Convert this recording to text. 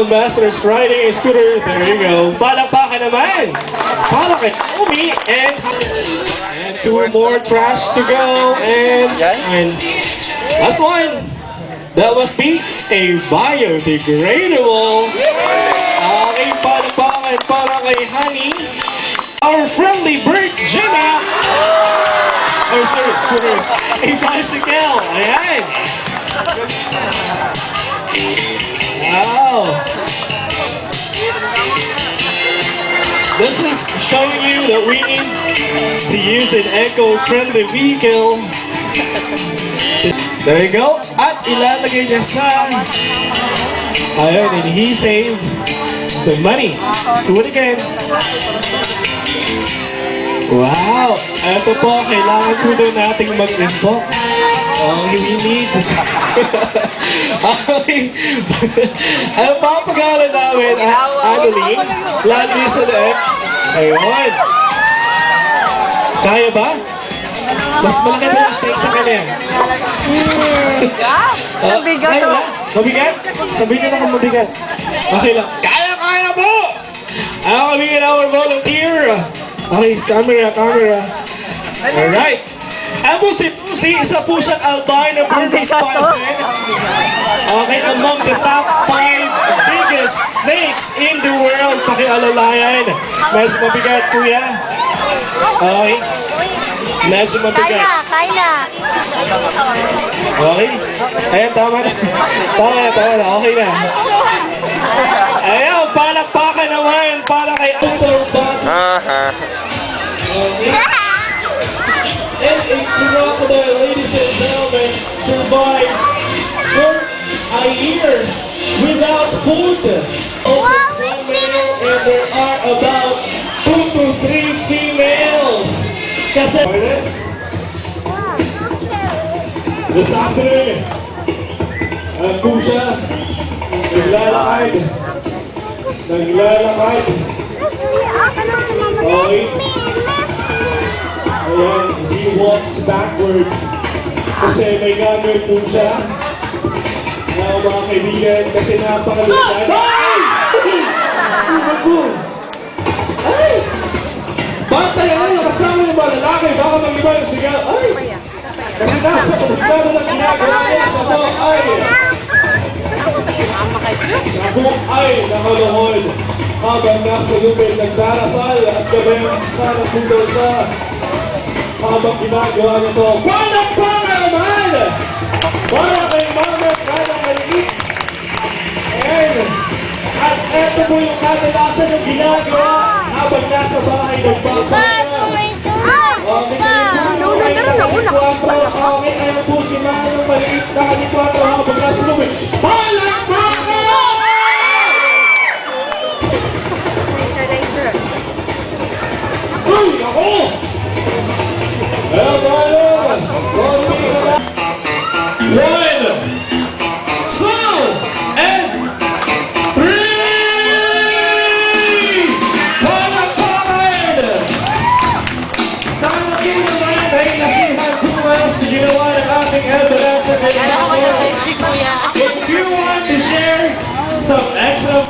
Masters riding a scooter. There you go. Palakpakan naman. Para kay Omi and two more trash to go. And last one. That was the a biodegradable. Aking palakpakan para kay Honey. Our friendly bird, Jimmy. Oh, sorry, scooter. A bicycle. Ayan. Wow. This is showing you that we need to use an eco-friendly vehicle. There you go. At ilalagay niya sa... Ayun, and he saved the money. Let's do it again. Wow! Ito po, kailangan po daw nating mag-inbox. We need to... Ang papagalan namin, Annalyn, lagi sa loob. Ayun. Kaya ba? Mas malaki ba yung steak sa kanya? Kaya ba? Mabigat? Sabihin nyo na kung mabigat. Okay lang. Kaya po! Ako kami our volunteer. Okay, camera. Alright. Amo si isa po siyang albino Burmese python. Okay, among the top 5 biggest snakes in the world. Pakialalayan. Medyo mabigat, kuya. Okay. Medyo mabigat. Kaya. Okay. Ayan, tama na. Okay na. Ayan, palakpakan naman para kay Autobot. Okay. And a crocodile, ladies and gentlemen, survived for a year without food. Also one male, and there are about 2 to 3 females. Kasi this afternoon, ang pusa, naglalakad. Okay. Ayan, he walks backward. Kasi may gagawin po siya. Mga kaibigan, kasi napakalulan. Ay! Ay! Bantay ang kasama ng mga lalaki. Baka mag-iba yung sigaw. Ay! Kasi napakalulan ng ginagawa niya. Ako ay nakaluhod. Habang nasa lubid, nagdarasal at gabing sana po daw siya. Habang ginagawa nito, palakpakan naman! Para kay Mama Kada Maliit. At eto po yung kadalasan ng ginagawa habang nasa bahay nagpapaya. Okay, ayun po si Mama Maliit na kanitwato habang nasa lubid. Palakpakan! Uy, ako! One, two, and three! Palakpakan! Sana kayo naman dahil nasihan po kayo sa ginawa ng ating evidence at if you want to share some extra